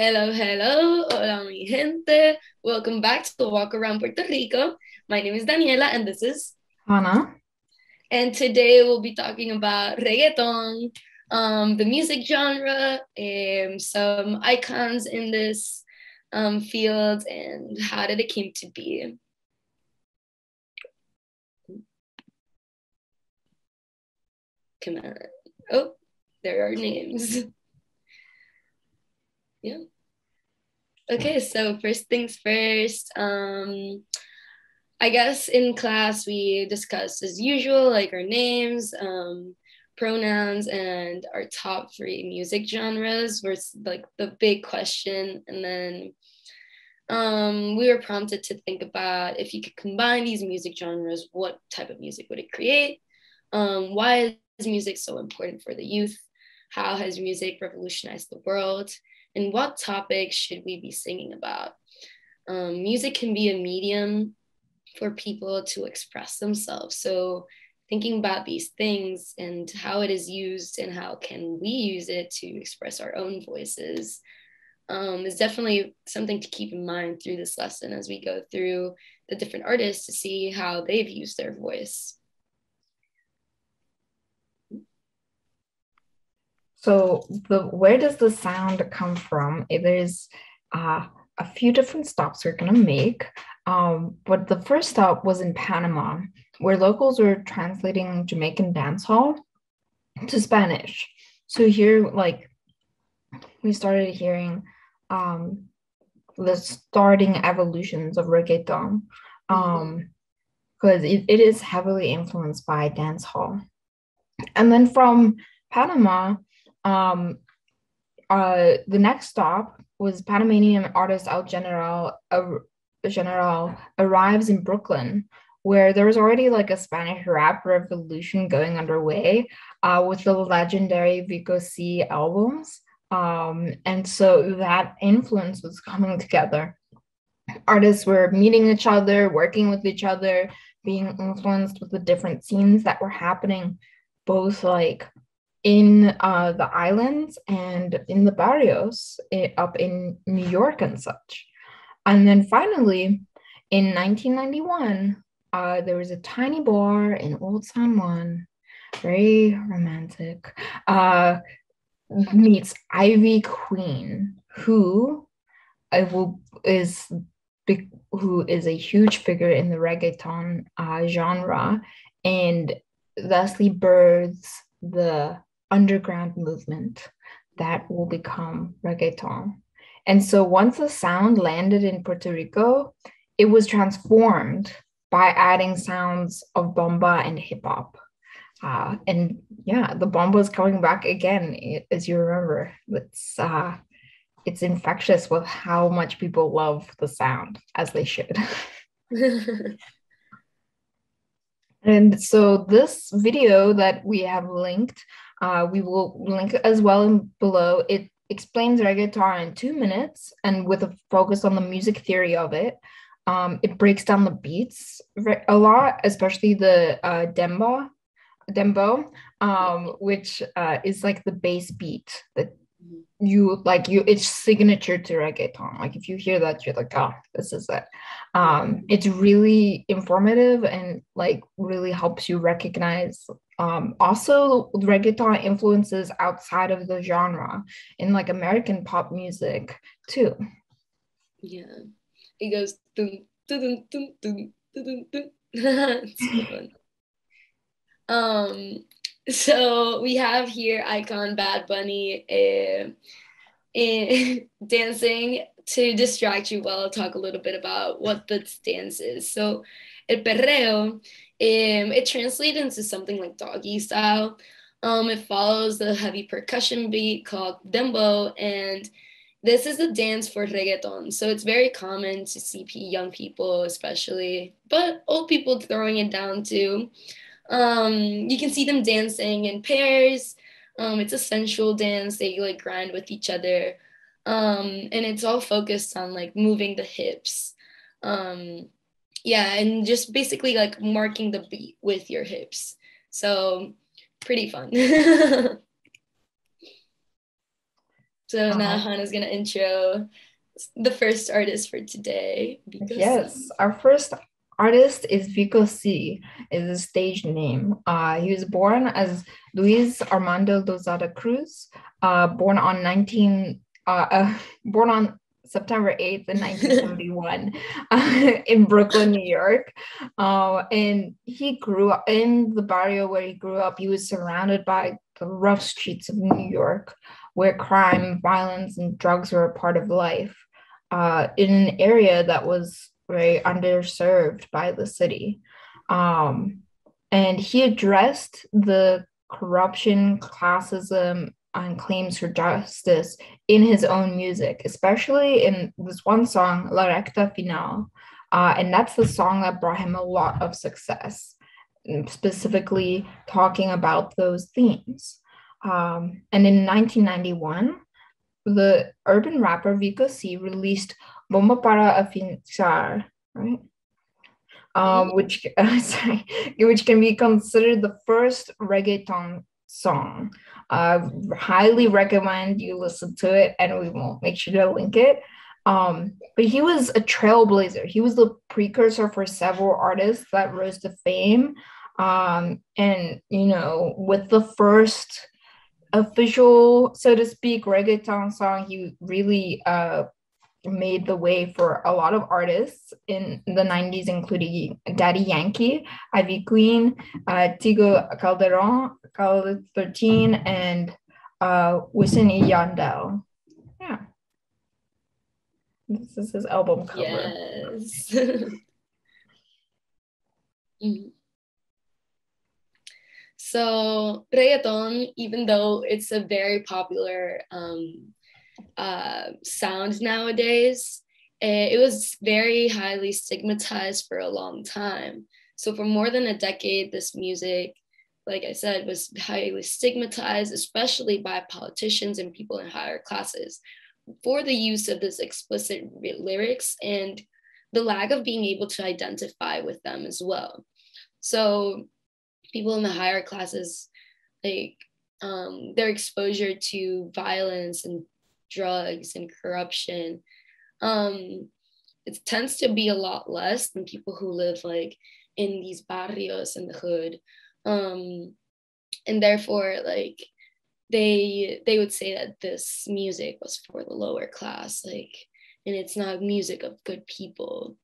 Hello, hello, hola mi gente. Welcome back to Walk Around Puerto Rico. My name is Daniela and this is Hannah. and today we'll be talking about reggaeton, the music genre, some icons in this field and how did it came to be. Come on. Oh, there are names. Yeah. Okay, so first things first. I guess in class we discussed as usual, like our names, pronouns, and our top three music genres was like the big question. And then we were prompted to think about if you could combine these music genres, what type of music would it create? Why is music so important for the youth? How has music revolutionized the world? And what topics should we be singing about? Music can be a medium for people to express themselves. So thinking about these things and how it is used and how can we use it to express our own voices is definitely something to keep in mind through this lesson as we go through the different artists to see how they've used their voice. So where does the sound come from? There's a few different stops we're gonna make. But the first stop was in Panama, where locals were translating Jamaican dancehall to Spanish. So here, like, we started hearing the starting evolutions of reggaeton, because it is heavily influenced by dancehall. And then from Panama, the next stop was Panamanian artist General arrives in Brooklyn, where there was already like a Spanish rap revolution going underway with the legendary Vico C albums. And so that influence was coming together. Artists were meeting each other, working with each other, being influenced with the different scenes that were happening, both like in the islands and in the barrios up in New York and such. And then finally, in 1991, there was a tiny bar in Old San Juan, very romantic, meets Ivy Queen, who is who is a huge figure in the reggaeton genre, and thusly births the underground movement that will become reggaeton. And so once the sound landed in Puerto Rico, it was transformed by adding sounds of bomba and hip hop. And yeah, the bomba is coming back again, as you remember. It's infectious with how much people love the sound, as they should. And so this video that we have linked, we will link as well below. It explains reggaeton in 2 minutes and with a focus on the music theory of it. It breaks down the beats a lot, especially the Dembow, which is like the bass beat that it's signature to reggaeton. Like if you hear that, you're like, oh, this is it. It's really informative and like really helps you recognize also reggaeton influences outside of the genre in like American pop music too. Yeah, it goes dun, dun, dun, dun, dun, dun, dun. It's so fun. So we have here icon Bad Bunny dancing. To distract you while I'll talk a little bit about what this dance is. So el perreo, it translates into something like doggy style. It follows the heavy percussion beat called Dembow, and this is the dance for reggaeton. So it's very common to see young people, especially, but old people throwing it down too. You can see them dancing in pairs. It's a sensual dance. They like grind with each other. And it's all focused on like moving the hips. Yeah, and just basically like marking the beat with your hips. So pretty fun. So now Hannah's gonna intro the first artist for today. Yes, our first artist is Vico C, is his stage name. He was born as Luis Armando Lozada Cruz, born on September 8th in 1971 in Brooklyn, New York. And he grew up in the barrio where he grew up. He was surrounded by the rough streets of New York, where crime, violence, and drugs were a part of life, in an area that was very underserved by the city. And he addressed the corruption, classism, and claims for justice in his own music, especially in this one song, La Recta Final. And that's the song that brought him a lot of success, specifically talking about those themes. And in 1991, the urban rapper Vico C released Bomba para Afinar, right? Which can be considered the first reggaeton song. Highly recommend you listen to it, and we will make sure to link it. But he was a trailblazer. He was the precursor for several artists that rose to fame. And with the first official, so to speak, reggaeton song, he really made the way for a lot of artists in the 90s, including Daddy Yankee, Ivy Queen, Tigo Calderon, Cal 13, and Wisin y Yandel. Yeah. This is his album cover. Yes. So reggaeton, even though it's a very popular sound nowadays, it was very highly stigmatized for a long time. So for more than a decade, this music, like I said, was highly stigmatized, especially by politicians and people in higher classes, for the use of this explicit lyrics and the lack of being able to identify with them as well. So people in the higher classes, like their exposure to violence and drugs and corruption, it tends to be a lot less than people who live like in these barrios in the hood, and therefore like they would say that this music was for the lower class, like, and it's not music of good people,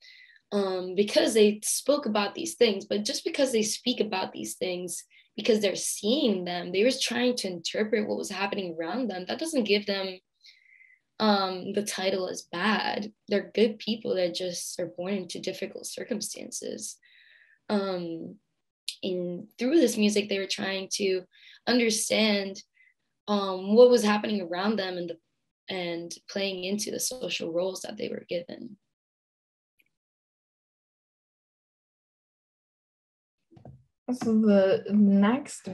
because they spoke about these things. But just because they speak about these things because they're seeing them, they were trying to interpret what was happening around them, that doesn't give them the title as bad. They're good people that just are born into difficult circumstances. And through this music, they were trying to understand what was happening around them and playing into the social roles that they were given. So the next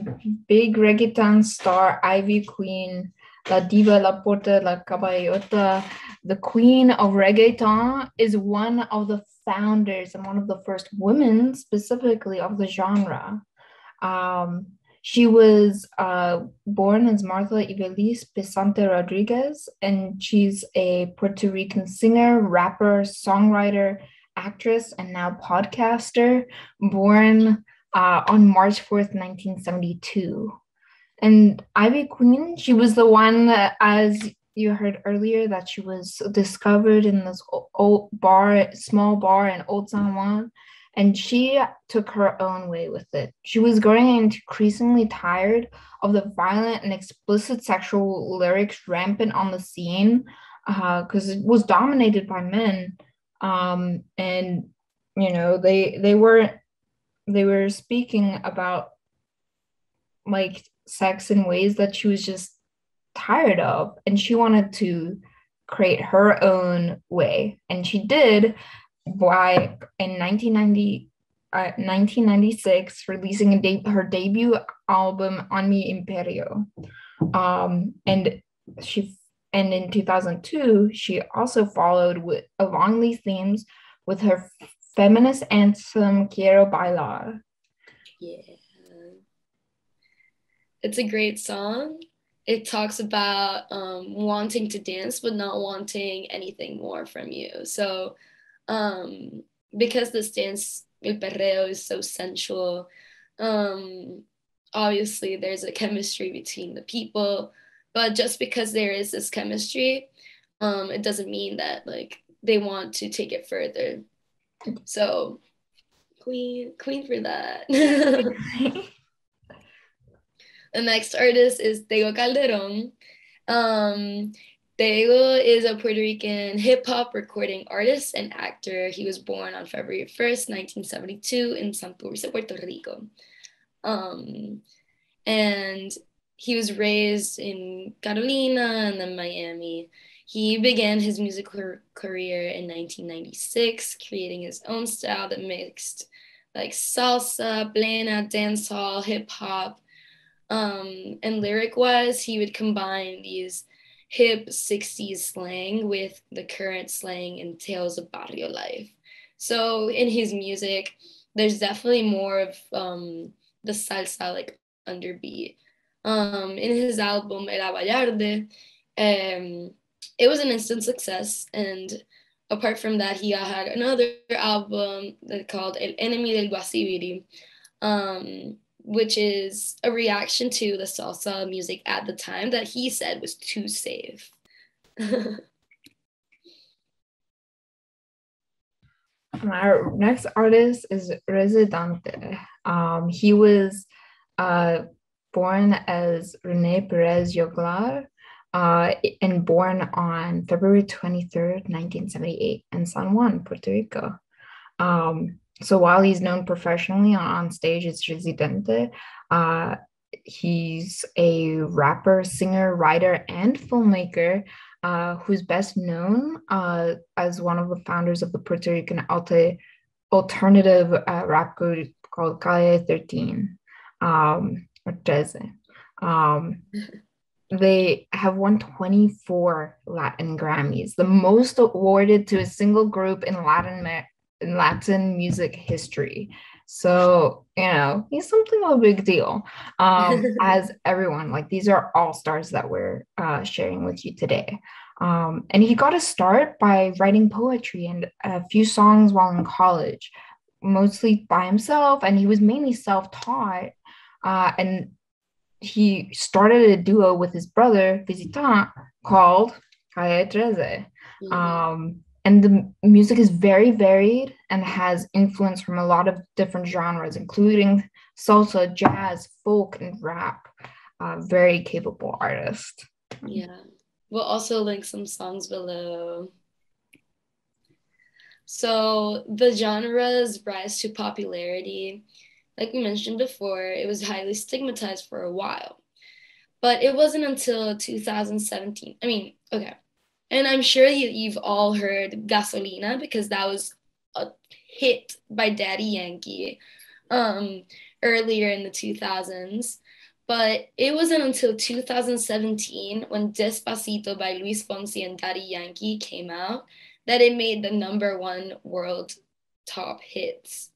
big reggaeton star, Ivy Queen, La Diva, La Porta, La Caballota, the queen of reggaeton, is one of the founders and one of the first women specifically of the genre. She was born as Martha Ibelis Pesante Rodriguez, and she's a Puerto Rican singer, rapper, songwriter, actress, and now podcaster, born on March 4th, 1972. And Ivy Queen, she was the one that, as you heard earlier, that she was discovered in this small bar in Old San Juan, and she took her own way with it. She was growing increasingly tired of the violent and explicit sexual lyrics rampant on the scene, because it was dominated by men. And they were speaking about like sex in ways that she was just tired of, and she wanted to create her own way, and she did by in 1996 releasing her debut album On Mi Imperio, and in 2002 she also followed along these themes with her feminist anthem Quiero Bailar. Yeah, it's a great song. it talks about wanting to dance but not wanting anything more from you. So because this dance, el perreo, is so sensual, um, obviously there's a chemistry between the people, but just because there is this chemistry, it doesn't mean that like they want to take it further. So queen for that. The next artist is Tego Calderon. Tego is a Puerto Rican hip hop recording artist and actor. He was born on February 1st, 1972 in Santurce, Puerto Rico. And he was raised in Carolina and then Miami. He began his musical career in 1996, creating his own style that mixed like salsa, plena, dancehall, hip hop. And lyric wise, he would combine these hip 60s slang with the current slang and tales of barrio life. So in his music, there's definitely more of the salsa like underbeat. In his album Era Vallarde, it was an instant success. And apart from that, he had another album called El Enemy del Guasibiri, which is a reaction to the salsa music at the time that he said was too safe. Our next artist is Residente. He was born as Rene Perez Joglar and born on February 23rd, 1978 in San Juan, Puerto Rico. So while he's known professionally on stage as Residente, he's a rapper, singer, writer, and filmmaker who's best known as one of the founders of the Puerto Rican alternative rap group called Calle 13 or 13. They have won 24 Latin Grammys, the most awarded to a single group in Latin music history. So, he's something of a big deal. As everyone, like these are all stars that we're sharing with you today. And he got a start by writing poetry and a few songs while in college, mostly by himself. And he was mainly self-taught. And he started a duo with his brother, Visitant, called Calle 13. And the music is very varied and has influence from a lot of different genres, including salsa, jazz, folk, and rap. Very capable artist. Yeah. We'll also link some songs below. So the genre's rise to popularity, like we mentioned before, it was highly stigmatized for a while. But it wasn't until 2017. I mean, okay. And I'm sure you've all heard Gasolina because that was a hit by Daddy Yankee earlier in the 2000s. But it wasn't until 2017 when Despacito by Luis Fonsi and Daddy Yankee came out that it made the #1 world top hits.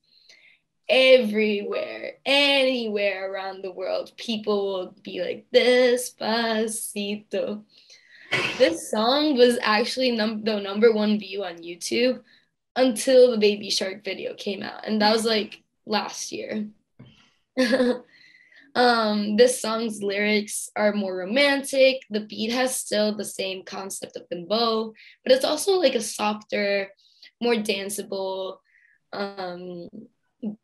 Everywhere, anywhere around the world, people will be like, Despacito. This song was actually the #1 view on YouTube until the Baby Shark video came out. And that was like last year. This song's lyrics are more romantic. The beat has still the same concept of Dembow, but it's also like a softer, more danceable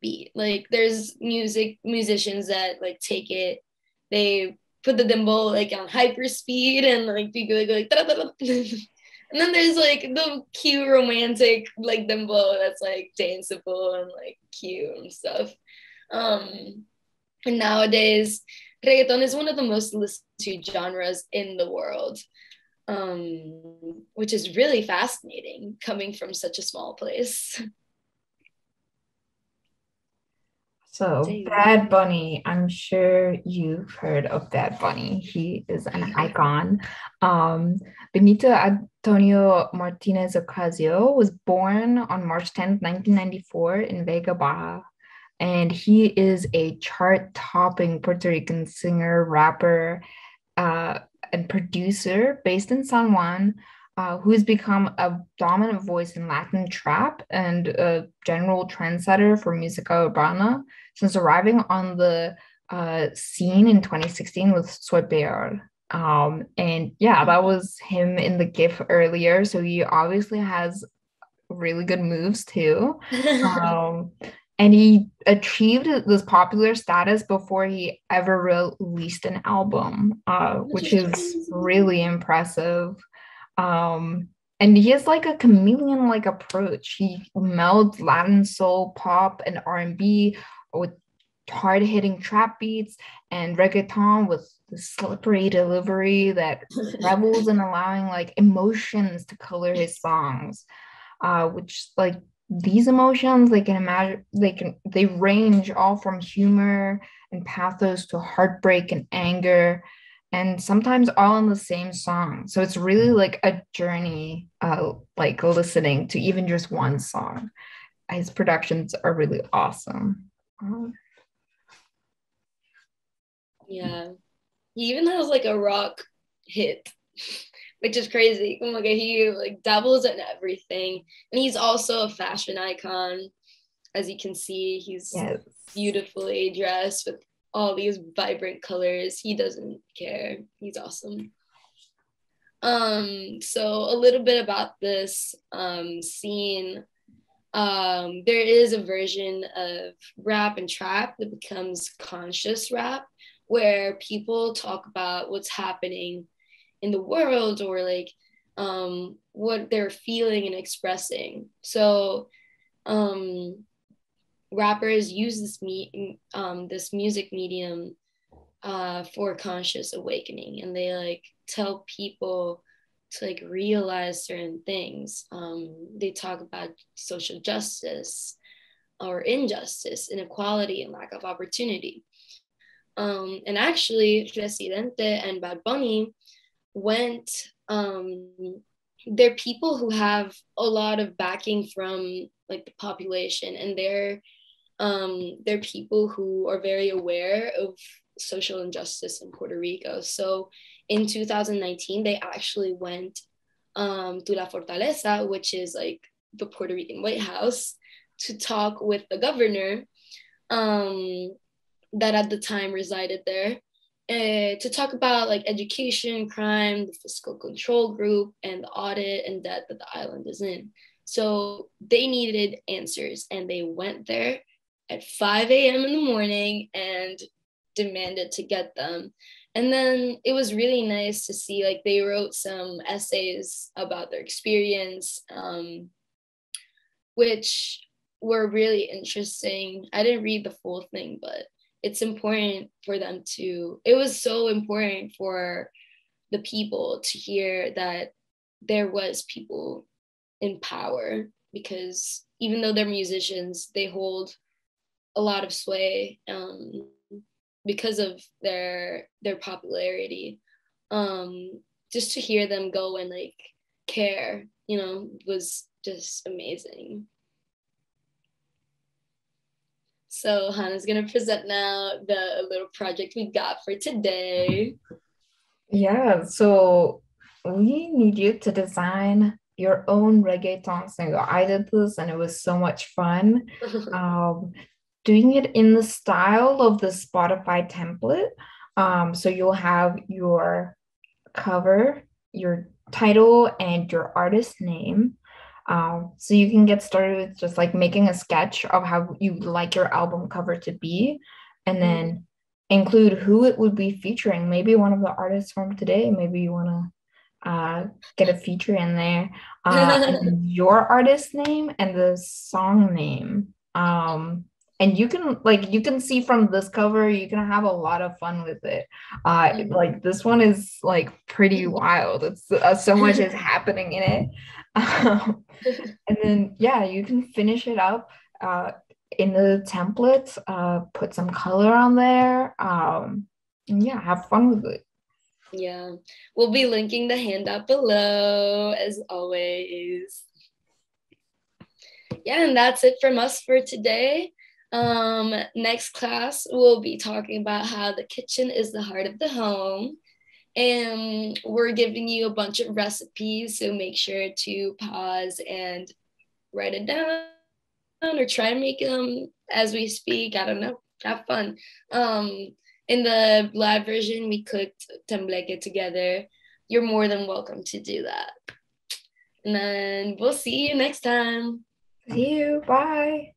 beat. Like there's musicians that like take it, they put the Dembow like on hyper speed and like you go like and then there's like the cute romantic like Dembow that's like danceable and like cute and stuff. And nowadays, reggaeton is one of the most listened to genres in the world, which is really fascinating coming from such a small place. So Bad Bunny, I'm sure you've heard of Bad Bunny. He is an icon. Benito Antonio Martinez Ocasio was born on March 10th, 1994 in Vega Baja. And he is a chart-topping Puerto Rican singer, rapper, and producer based in San Juan, who's become a dominant voice in Latin trap and a general trendsetter for música urbana since arriving on the scene in 2016 with Soy Peor. And yeah, that was him in the GIF earlier. So he obviously has really good moves too. Um, and he achieved this popular status before he ever released an album, which is really impressive. And he has like a chameleon-like approach. He melds Latin soul, pop, and R&B with hard-hitting trap beats and reggaeton with the slippery delivery that revels in allowing like emotions to color his songs, which like these emotions they range all from humor and pathos to heartbreak and anger, and sometimes all in the same song. So it's really like a journey, like listening to even just one song. His productions are really awesome. Yeah, he even has like a rock hit, which is crazy. Oh my god, he like dabbles in everything, and he's also a fashion icon. As you can see, he's beautifully dressed with all these vibrant colors. He doesn't care. He's awesome. So a little bit about this scene. There is a version of rap and trap that becomes conscious rap, where people talk about what's happening in the world or like what they're feeling and expressing. So rappers use this music medium for conscious awakening, and they like tell people to like realize certain things. They talk about social justice or injustice, inequality, and lack of opportunity. And actually, Residente and Bad Bunny went, they're people who have a lot of backing from like the population, and they're people who are very aware of social injustice in Puerto Rico. So in 2019, they actually went to La Fortaleza, which is like the Puerto Rican White House, to talk with the governor that at the time resided there, to talk about like education, crime, the fiscal control group, and the audit and debt that the island is in. So they needed answers, and they went there at 5 a.m. in the morning and demanded to get them. And then it was really nice to see like they wrote some essays about their experience, which were really interesting. I didn't read the full thing, but it's important for them to, it was so important for the people to hear that there was people in power, because even though they're musicians, they hold a lot of sway because of their popularity. Just to hear them go and like care, was just amazing. So Hannah's gonna present now the little project we got for today. Yeah, so we need you to design your own reggaeton single. I did this and it was so much fun. Doing it in the style of the Spotify template. So you'll have your cover, your title, and your artist name. So you can get started with just like making a sketch of how you like your album cover to be, and then include who it would be featuring. Maybe one of the artists from today. Maybe you want to get a feature in there. And your artist name and the song name. And you can see from this cover, you can have a lot of fun with it. Like this one is like pretty wild. It's so much is happening in it. And then yeah, you can finish it up in the template, put some color on there, and yeah, have fun with it. Yeah, we'll be linking the handout below as always. Yeah, and that's it from us for today. Next class we'll be talking about how the kitchen is the heart of the home, And we're giving you a bunch of recipes, so make sure to pause and write it down or try and make them as we speak. I don't know. Have fun. In the live version, we cooked tembleque together. You're more than welcome to do that. And then we'll see you next time. See you. Bye.